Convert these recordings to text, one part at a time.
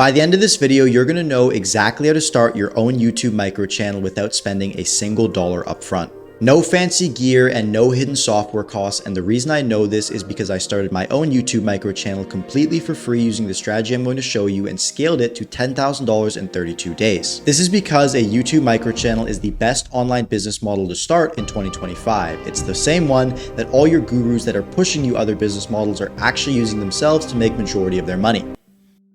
By the end of this video, you're going to know exactly how to start your own YouTube micro channel without spending a single dollar upfront. No fancy gear and no hidden software costs, and the reason I know this is because I started my own YouTube micro channel completely for free using the strategy I'm going to show you and scaled it to $10,000 in 32 days. This is because a YouTube micro channel is the best online business model to start in 2025. It's the same one that all your gurus that are pushing you other business models are actually using themselves to make majority of their money.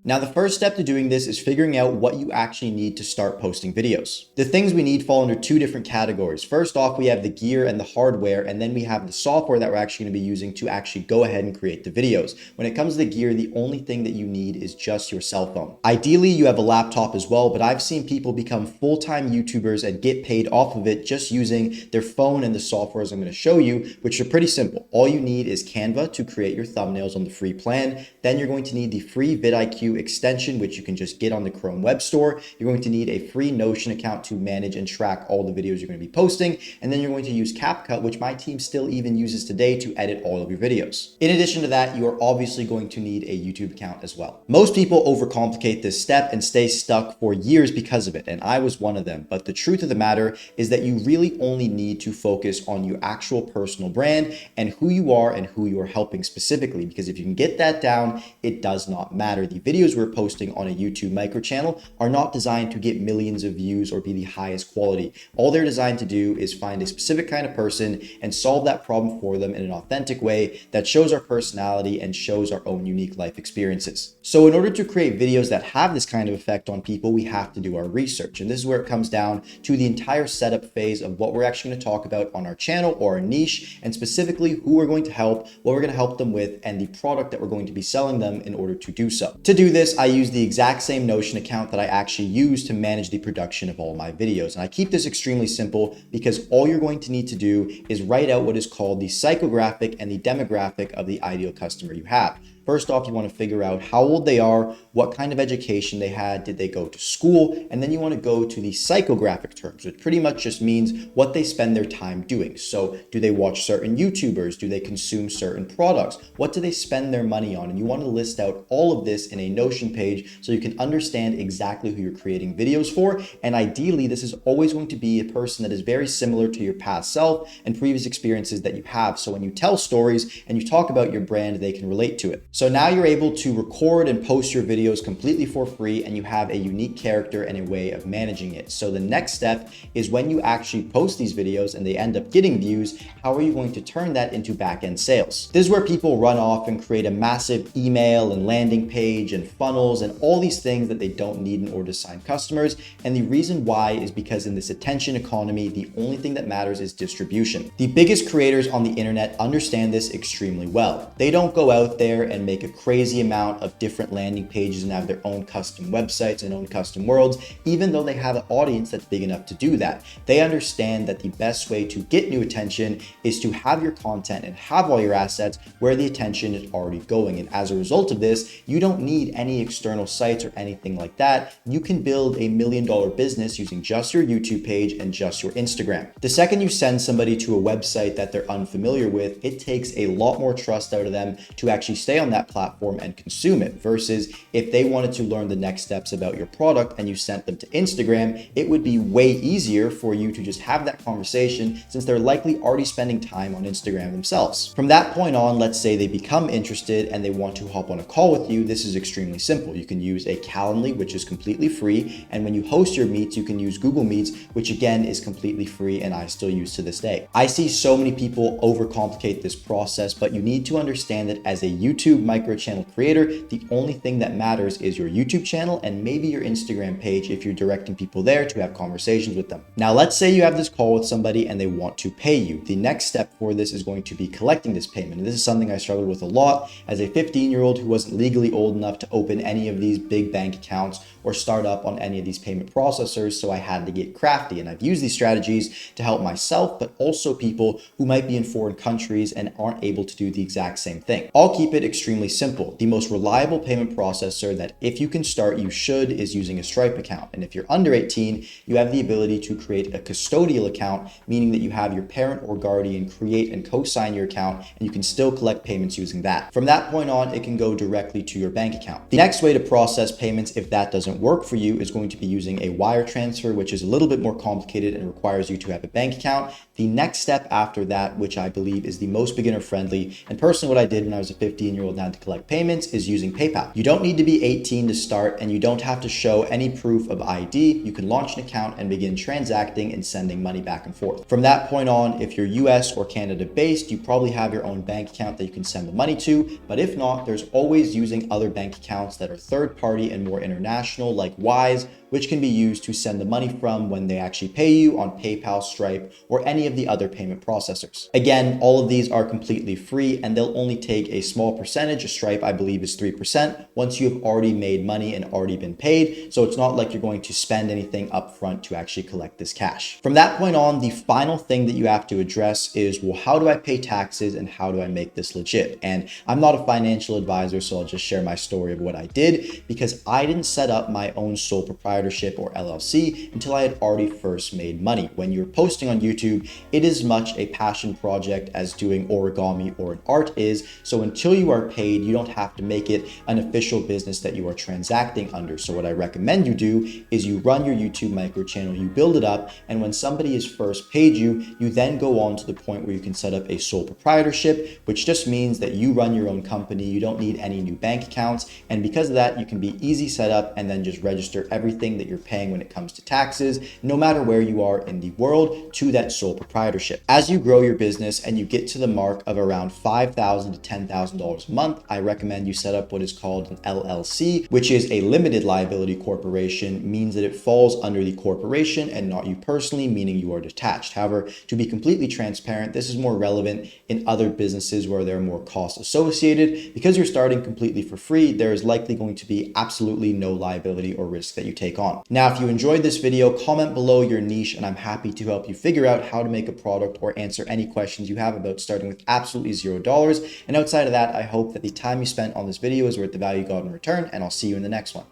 Now, the first step to doing this is figuring out what you actually need to start posting videos. The things we need fall under two different categories. First off, we have the gear and the hardware, and then we have the software that we're actually going to be using to actually go ahead and create the videos. When it comes to the gear, the only thing that you need is just your cell phone. Ideally, you have a laptop as well, but I've seen people become full-time YouTubers and get paid off of it just using their phone and the softwares I'm going to show you, which are pretty simple. All you need is Canva to create your thumbnails on the free plan. Then you're going to need the free vidIQ extension, which you can just get on the Chrome Web Store. You're going to need a free Notion account to manage and track all the videos you're going to be posting. And then you're going to use CapCut, which my team still even uses today to edit all of your videos. In addition to that, you are obviously going to need a YouTube account as well. Most people overcomplicate this step and stay stuck for years because of it, and I was one of them. But the truth of the matter is that you really only need to focus on your actual personal brand and who you are and who you are helping specifically, because if you can get that down, it does not matter. The videos we're posting on a YouTube micro channel are not designed to get millions of views or be the highest quality. All they're designed to do is find a specific kind of person and solve that problem for them in an authentic way that shows our personality and shows our own unique life experiences. So in order to create videos that have this kind of effect on people, we have to do our research. And this is where it comes down to the entire setup phase of what we're actually going to talk about on our channel or our niche, and specifically who we're going to help, what we're going to help them with, and the product that we're going to be selling them in order to do so. To do this, I use the exact same Notion account that I actually use to manage the production of all my videos. And I keep this extremely simple because all you're going to need to do is write out what is called the psychographic and the demographic of the ideal customer you have. First off, you want to figure out how old they are, what kind of education they had, did they go to school, and then you want to go to the psychographic terms, which pretty much just means what they spend their time doing. So do they watch certain YouTubers? Do they consume certain products? What do they spend their money on? And you want to list out all of this in a Notion page so you can understand exactly who you're creating videos for. And ideally, this is always going to be a person that is very similar to your past self and previous experiences that you have. So when you tell stories and you talk about your brand, they can relate to it. So now you're able to record and post your videos completely for free, and you have a unique character and a way of managing it. So the next step is when you actually post these videos and they end up getting views, how are you going to turn that into back-end sales? This is where people run off and create a massive email and landing page and funnels and all these things that they don't need in order to sign customers. And the reason why is because in this attention economy, the only thing that matters is distribution. The biggest creators on the internet understand this extremely well. They don't go out there and make a crazy amount of different landing pages and have their own custom websites and own custom worlds, even though they have an audience that's big enough to do that. They understand that the best way to get new attention is to have your content and have all your assets where the attention is already going. And as a result of this, you don't need any external sites or anything like that. You can build $1 million business using just your YouTube page and just your Instagram. The second you send somebody to a website that they're unfamiliar with, it takes a lot more trust out of them to actually stay on that platform and consume it, versus if they wanted to learn the next steps about your product and you sent them to Instagram, it would be way easier for you to just have that conversation since they're likely already spending time on Instagram themselves. From that point on, let's say they become interested and they want to hop on a call with you. This is extremely simple. You can use a Calendly, which is completely free, and when you host your meets, you can use Google Meets, which again is completely free and I still use to this day. I see so many people overcomplicate this process, but you need to understand that as a YouTube micro channel creator, the only thing that matters is your YouTube channel and maybe your Instagram page if you're directing people there to have conversations with them. Now, let's say you have this call with somebody and they want to pay you. The next step for this is going to be collecting this payment. And this is something I struggled with a lot as a 15-year-old who wasn't legally old enough to open any of these big bank accounts or start up on any of these payment processors. So I had to get crafty, and I've used these strategies to help myself, but also people who might be in foreign countries and aren't able to do the exact same thing. I'll keep it extremely extremely simple. The most reliable payment processor that if you can start, you should is using a Stripe account. And if you're under 18, you have the ability to create a custodial account, meaning that you have your parent or guardian create and co-sign your account, and you can still collect payments using that. From that point on, it can go directly to your bank account. The next way to process payments, if that doesn't work for you, is going to be using a wire transfer, which is a little bit more complicated and requires you to have a bank account. The next step after that, which I believe is the most beginner friendly, and personally what I did when I was a 15-year-old now to collect payments, is using PayPal. You don't need to be 18 to start, and you don't have to show any proof of ID. You can launch an account and begin transacting and sending money back and forth. From that point on, if you're US or Canada based, you probably have your own bank account that you can send the money to, but if not, there's always using other bank accounts that are third party and more international, like Wise, which can be used to send the money from when they actually pay you on PayPal, Stripe, or any of the other payment processors. Again, all of these are completely free and they'll only take a small percentage. A Stripe, I believe, is 3% once you have already made money and already been paid. So it's not like you're going to spend anything upfront to actually collect this cash. From that point on, the final thing that you have to address is, well, how do I pay taxes and how do I make this legit? And I'm not a financial advisor, so I'll just share my story of what I did, because I didn't set up my own sole proprietorship or LLC until I had already first made money. When you're posting on YouTube, it is much a passion project as doing origami or an art is. So until you are paid, you don't have to make it an official business that you are transacting under. So what I recommend you do is you run your YouTube micro channel, you build it up, and when somebody is first paid you, you then go on to the point where you can set up a sole proprietorship, which just means that you run your own company. You don't need any new bank accounts. And because of that, you can be easy set up and then just register everything that you're paying when it comes to taxes, no matter where you are in the world, to that sole proprietorship. As you grow your business and you get to the mark of around $5,000 to $10,000 a month, I recommend you set up what is called an LLC, which is a limited liability corporation, means that it falls under the corporation and not you personally, meaning you are detached. However, to be completely transparent, this is more relevant in other businesses where there are more costs associated. Because you're starting completely for free, there is likely going to be absolutely no liability or risk that you take on. Now, if you enjoyed this video, comment below your niche and I'm happy to help you figure out how to make a product or answer any questions you have about starting with absolutely $0. And outside of that, I hope that the time you spent on this video is worth the value you got in return, and I'll see you in the next one.